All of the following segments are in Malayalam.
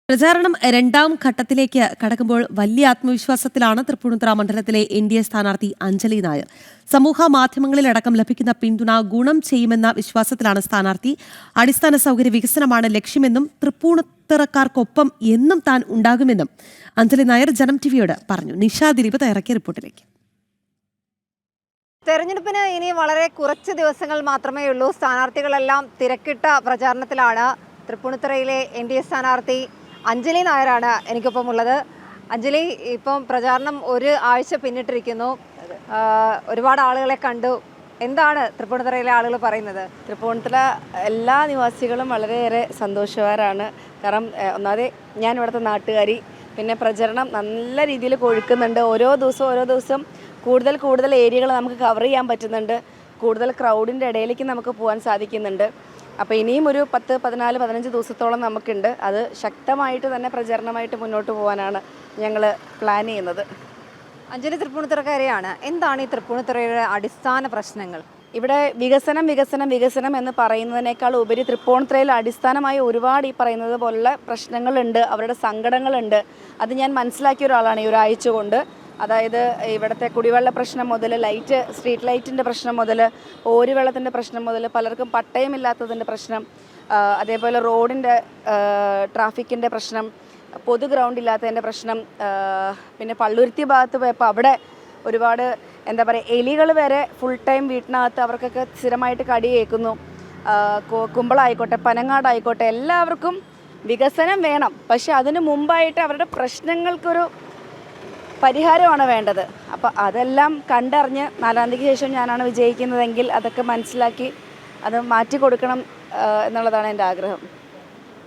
പ്രചാരണം രണ്ടാം ഘട്ടത്തിലേക്ക് കടക്കുമ്പോൾ വലിയ ആത്മവിശ്വാസത്തിലാണ് തൃപ്പൂണിത്തുറ മണ്ഡലത്തിലെ എൻ.ഡി.എ സ്ഥാനാർത്ഥി അഞ്ജലി നായർ. സമൂഹ മാധ്യമങ്ങളിലടക്കം ലഭിക്കുന്ന പിന്തുണ ഗുണം ചെയ്യുമെന്ന വിശ്വാസത്തിലാണ് സ്ഥാനാർത്ഥി. അടിസ്ഥാന സൗകര്യ വികസനമാണ് ലക്ഷ്യമെന്നും തൃപ്പൂണിത്തുറക്കാർക്കൊപ്പം എന്നും താൻ ഉണ്ടാകുമെന്നും അഞ്ജലി നായർ ജനം ടിവിയോട് പറഞ്ഞു. നിഷാ ദിലീപ് തയ്യാറാക്കിയ റിപ്പോർട്ടിലേക്ക്. തെരഞ്ഞെടുപ്പിന് ഇനി വളരെ കുറച്ച് ദിവസങ്ങൾ മാത്രമേ ഉള്ളൂ. സ്ഥാനാർത്ഥികളെല്ലാം തിരക്കിട്ട പ്രചാരണത്തിലാണ്. തൃപ്പൂണിത്തുറയിലെ എൻ.ഡി.എ സ്ഥാനാർത്ഥി അഞ്ജലി നായരാണ് എനിക്കൊപ്പം ഉള്ളത്. അഞ്ജലി, ഇപ്പം പ്രചാരണം ഒരു ആഴ്ച പിന്നിട്ടിരിക്കുന്നു. ഒരുപാട് ആളുകളെ കണ്ടു. എന്താണ് തൃപ്പൂണിത്തുറയിലെ ആളുകൾ പറയുന്നത്? തൃപ്പൂണിത്തുറ എല്ലാ നിവാസികളും വളരെയേറെ സന്തോഷവാരാണ്. കാരണം ഒന്നാമത് ഞാൻ ഇവിടുത്തെ നാട്ടുകാരി, പിന്നെ പ്രചരണം നല്ല രീതിയിൽ കൊഴുക്കുന്നുണ്ട്. ഓരോ ദിവസം കൂടുതൽ ഏരിയകൾ നമുക്ക് കവർ ചെയ്യാൻ പറ്റുന്നുണ്ട്. കൂടുതൽ ക്രൗഡിൻ്റെ ഇടയിലേക്ക് നമുക്ക് പോകാൻ സാധിക്കുന്നുണ്ട്. അപ്പോൾ ഇനിയും ഒരു 10, 14, 15 ദിവസത്തോളം നമുക്കുണ്ട്. അത് ശക്തമായിട്ട് തന്നെ പ്രചരണമായിട്ട് മുന്നോട്ട് പോകാനാണ് ഞങ്ങൾ പ്ലാൻ ചെയ്യുന്നത്. അഞ്ജലി തൃപ്പൂണിത്തുറക്കാരെയാണ്. എന്താണ് ഈ തൃപ്പൂണിത്തുറയുടെ അടിസ്ഥാന പ്രശ്നങ്ങൾ? ഇവിടെ വികസനം എന്ന് പറയുന്നതിനേക്കാൾ ഉപരി തൃപ്പൂണിത്തുറയിൽ അടിസ്ഥാനമായി ഒരുപാട് ഈ പറയുന്നത് പോലുള്ള പ്രശ്നങ്ങളുണ്ട്, അവരുടെ സങ്കടങ്ങളുണ്ട്. അത് ഞാൻ മനസ്സിലാക്കിയ ഒരാളാണ് ഈ ഒരാഴ്ച കൊണ്ട്. അതായത് ഇവിടുത്തെ കുടിവെള്ള പ്രശ്നം മുതൽ സ്ട്രീറ്റ് ലൈറ്റിൻ്റെ പ്രശ്നം മുതൽ ഓരുവെള്ളത്തിൻ്റെ പ്രശ്നം മുതൽ പലർക്കും പട്ടയമില്ലാത്തതിൻ്റെ പ്രശ്നം, അതേപോലെ റോഡിൻ്റെ ട്രാഫിക്കിൻ്റെ പ്രശ്നം, പൊതു ഗ്രൗണ്ട് ഇല്ലാത്തതിൻ്റെ പ്രശ്നം, പിന്നെ പള്ളുരുത്തി ഭാഗത്ത് പോയപ്പോൾ അവിടെ ഒരുപാട് എലികൾ വരെ ഫുൾ ടൈം വീട്ടിനകത്ത് അവർക്കൊക്കെ സ്ഥിരമായിട്ട് കടി കേൾക്കുന്നു. കുമ്പളായിക്കോട്ടെ, പനങ്ങാടായിക്കോട്ടെ, എല്ലാവർക്കും വികസനം വേണം. പക്ഷെ അതിന് മുമ്പായിട്ട് അവരുടെ പ്രശ്നങ്ങൾക്കൊരു പരിഹാരമാണ് വേണ്ടത്. അപ്പോൾ അതെല്ലാം കണ്ടറിഞ്ഞ് 4-ാം തീയതിക്ക് ശേഷം ഞാനാണ് വിജയിക്കുന്നതെങ്കിൽ അതൊക്കെ മനസ്സിലാക്കി അത് മാറ്റി കൊടുക്കണം എന്നുള്ളതാണ് എൻ്റെ ആഗ്രഹം.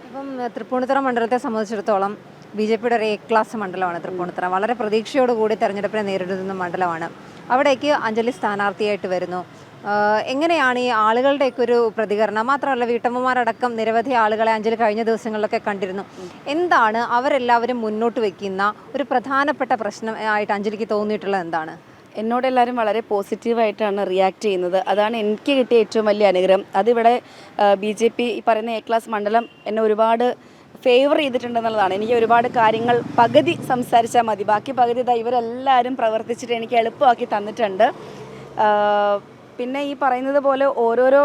ഇപ്പം തൃപ്പൂണിത്തുറ മണ്ഡലത്തെ സംബന്ധിച്ചിടത്തോളം ബി.ജെ.പിയുടെ ഒരു ക്ലാസ് മണ്ഡലമാണ് തൃപ്പൂണിത്തുറ. വളരെ പ്രതീക്ഷയോടുകൂടി തെരഞ്ഞെടുപ്പിനെ നേരിടുന്ന മണ്ഡലമാണ്. അവിടേക്ക് അഞ്ജലി സ്ഥാനാർത്ഥിയായിട്ട് വരുന്നു. എങ്ങനെയാണ് ഈ ആളുകളുടെയൊക്കെ ഒരു പ്രതികരണം? മാത്രമല്ല, വീട്ടമ്മമാരടക്കം നിരവധി ആളുകളെ അഞ്ജലി കഴിഞ്ഞ ദിവസങ്ങളിലൊക്കെ കണ്ടിരുന്നു. എന്താണ് അവരെല്ലാവരും മുന്നോട്ട് വയ്ക്കുന്ന ഒരു പ്രധാനപ്പെട്ട പ്രശ്നം ആയിട്ട് അഞ്ജലിക്ക് തോന്നിയിട്ടുള്ളത്? എന്താണ്? എന്നോട് എല്ലാവരും വളരെ പോസിറ്റീവായിട്ടാണ് റിയാക്ട് ചെയ്യുന്നത്. അതാണ് എനിക്ക് കിട്ടിയ ഏറ്റവും വലിയ അനുഗ്രഹം. അതിവിടെ ബി.ജെ.പി ഈ പറയുന്ന ക്ലാസ് മണ്ഡലം എന്നെ ഒരുപാട് ഫേവർ ചെയ്തിട്ടുണ്ടെന്നുള്ളതാണ്. എനിക്ക് ഒരുപാട് കാര്യങ്ങൾ പകുതി സംസാരിച്ചാൽ മതി, ബാക്കി പകുതി ഇവരെല്ലാവരും പ്രവർത്തിച്ചിട്ട് എനിക്ക് എളുപ്പമാക്കി തന്നിട്ടുണ്ട്. പിന്നെ ഈ പറയുന്നത് പോലെ ഓരോരോ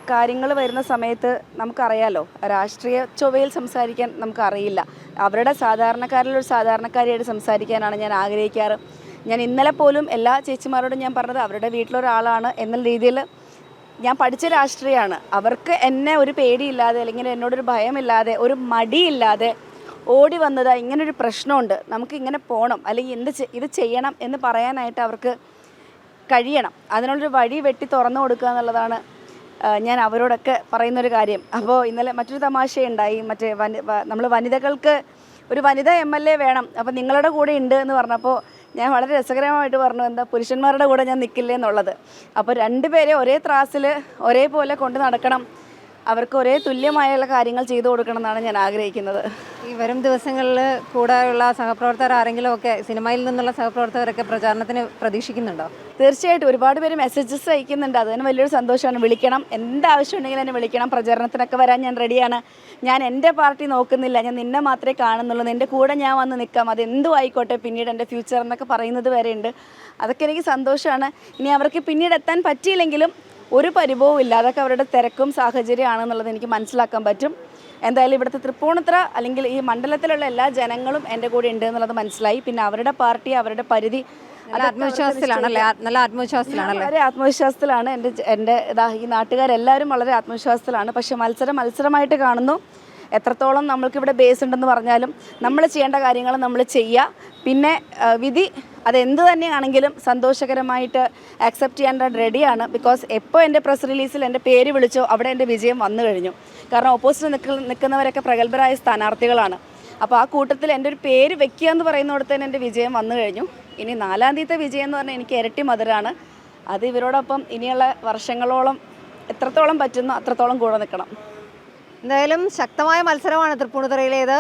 കാര്യങ്ങൾ വരുന്ന സമയത്ത് നമുക്കറിയാലോ, രാഷ്ട്രീയ ചൊവ്വയിൽ സംസാരിക്കാൻ നമുക്കറിയില്ല. അവരുടെ സാധാരണക്കാരിലൊരു സാധാരണക്കാരിയായിട്ട് സംസാരിക്കാനാണ് ഞാൻ ആഗ്രഹിക്കാറ്. ഞാൻ ഇന്നലെ പോലും എല്ലാ ചേച്ചിമാരോടും ഞാൻ പറഞ്ഞത് അവരുടെ വീട്ടിലൊരാളാണ് എന്നുള്ള രീതിയിൽ ഞാൻ പഠിച്ച രാഷ്ട്രീയമാണ്. അവർക്ക് എന്നെ ഒരു പേടിയില്ലാതെ, അല്ലെങ്കിൽ എന്നോടൊരു ഭയമില്ലാതെ, ഒരു മടിയില്ലാതെ ഓടി വന്നത് ഇങ്ങനൊരു പ്രശ്നമുണ്ട്, നമുക്ക് ഇങ്ങനെ പോകണം, അല്ലെങ്കിൽ ഇത് ചെയ്യണം എന്ന് പറയാനായിട്ട് അവർക്ക് കഴിയണം. അതിനുള്ളൊരു വഴി വെട്ടി തുറന്നു കൊടുക്കുക എന്നുള്ളതാണ് ഞാൻ അവരോടൊക്കെ പറയുന്നൊരു കാര്യം. അപ്പോൾ ഇന്നലെ മറ്റൊരു തമാശയുണ്ടായി. നമ്മൾ വനിതകൾക്ക് ഒരു വനിതാ MLA വേണം, അപ്പോൾ നിങ്ങളുടെ കൂടെ ഉണ്ട് എന്ന് പറഞ്ഞപ്പോൾ ഞാൻ വളരെ രസകരമായിട്ട് പറഞ്ഞു, എന്താ പുരുഷന്മാരുടെ കൂടെ ഞാൻ നിൽക്കില്ലേ എന്നുള്ളത്. അപ്പോൾ രണ്ടുപേരെ ഒരേ ത്രാസിൽ ഒരേപോലെ കൊണ്ട് നടക്കണം, അവർക്ക് ഒരേ തുല്യമായുള്ള കാര്യങ്ങൾ ചെയ്തു കൊടുക്കണം എന്നാണ് ഞാൻ ആഗ്രഹിക്കുന്നത്. ഈ വരും ദിവസങ്ങളിൽ കൂടെയുള്ള സഹപ്രവർത്തകർ ആരെങ്കിലും ഒക്കെ സിനിമയിൽ നിന്നുള്ള സഹപ്രവർത്തകരൊക്കെ പ്രചാരണത്തിന് പ്രതീക്ഷിക്കുന്നുണ്ടോ? തീർച്ചയായിട്ടും ഒരുപാട് പേര് മെസ്സേജസ് അയക്കുന്നുണ്ട്. അതിന് വലിയൊരു സന്തോഷമാണ്. വിളിക്കണം, എന്താവശ്യം ഉണ്ടെങ്കിലും എന്നെ വിളിക്കണം. പ്രചാരണത്തിനൊക്കെ വരാൻ ഞാൻ റെഡിയാണ്. ഞാൻ എൻ്റെ പാർട്ടി നോക്കുന്നില്ല, ഞാൻ നിന്നെ മാത്രമേ കാണുന്നുള്ളൂ, നിൻ്റെ കൂടെ ഞാൻ വന്ന് നിൽക്കാം, അതെന്തും ആയിക്കോട്ടെ, പിന്നീട് എൻ്റെ ഫ്യൂച്ചർ എന്നൊക്കെ പറയുന്നത് വരെ ഉണ്ട്. അതൊക്കെ എനിക്ക് സന്തോഷമാണ്. ഇനി അവർക്ക് പിന്നീട് എത്താൻ പറ്റിയില്ലെങ്കിലും ഒരു പരിഭവവും ഇല്ല. അതൊക്കെ അവരുടെ തിരക്കും സാഹചര്യമാണെന്നുള്ളത് എനിക്ക് മനസ്സിലാക്കാൻ പറ്റും. എന്തായാലും ഇവിടുത്തെ തൃപ്പൂണിത്തുറ അല്ലെങ്കിൽ ഈ മണ്ഡലത്തിലുള്ള എല്ലാ ജനങ്ങളും എൻ്റെ കൂടെ ഉണ്ട് എന്നുള്ളത് മനസ്സിലായി. പിന്നെ അവരുടെ പാർട്ടി, അവരുടെ പരിധി, നല്ല ആത്മവിശ്വാസത്തിലാണ്. വളരെ ആത്മവിശ്വാസത്തിലാണ്. എൻ്റെ ഈ നാട്ടുകാരെല്ലാവരും വളരെ ആത്മവിശ്വാസത്തിലാണ്. പക്ഷെ മത്സരമായിട്ട് കാണുന്നു. എത്രത്തോളം നമ്മൾക്കിവിടെ ബേസ് ഉണ്ടെന്ന് പറഞ്ഞാലും നമ്മൾ ചെയ്യേണ്ട കാര്യങ്ങൾ നമ്മൾ ചെയ്യുക. പിന്നെ വിധി അതെന്ത് തന്നെയാണെങ്കിലും സന്തോഷകരമായിട്ട് ആക്സെപ്റ്റ് ചെയ്യാൻ റെഡിയാണ്. ബിക്കോസ് എപ്പോൾ എൻ്റെ പ്രസ് റിലീസിൽ എൻ്റെ പേര് വിളിച്ചോ അവിടെ എൻ്റെ വിജയം വന്നു കഴിഞ്ഞു. കാരണം ഓപ്പോസിറ്റ് നിൽക്കുന്നവരൊക്കെ പ്രഗത്ഭരായ സ്ഥാനാർത്ഥികളാണ്. അപ്പോൾ ആ കൂട്ടത്തിൽ എൻ്റെ ഒരു പേര് വെക്കുക എന്ന് പറയുന്നിടത്ത് തന്നെ എൻ്റെ വിജയം വന്നു കഴിഞ്ഞു. ഇനി 4-ാം തീയതിത്തെ വിജയം എന്ന് പറഞ്ഞാൽ എനിക്ക് ഇരട്ടി മധുരമാണ്. അത് ഇവരോടൊപ്പം ഇനിയുള്ള വർഷങ്ങളോളം എത്രത്തോളം പറ്റുന്നോ അത്രത്തോളം കൂടെ നിൽക്കണം. എന്തായാലും ശക്തമായ മത്സരമാണ് തൃപ്പൂണിത്തുറയിലേത്.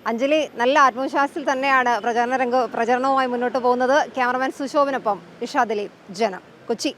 അഞ്ജലി നല്ല ആത്മവിശ്വാസത്തിൽ തന്നെയാണ് പ്രചരണവുമായി മുന്നോട്ട് പോകുന്നത്. ക്യാമറമാൻ സുശോഭിനൊപ്പം നിഷാ ദിലീപ്, ജനം, കൊച്ചി.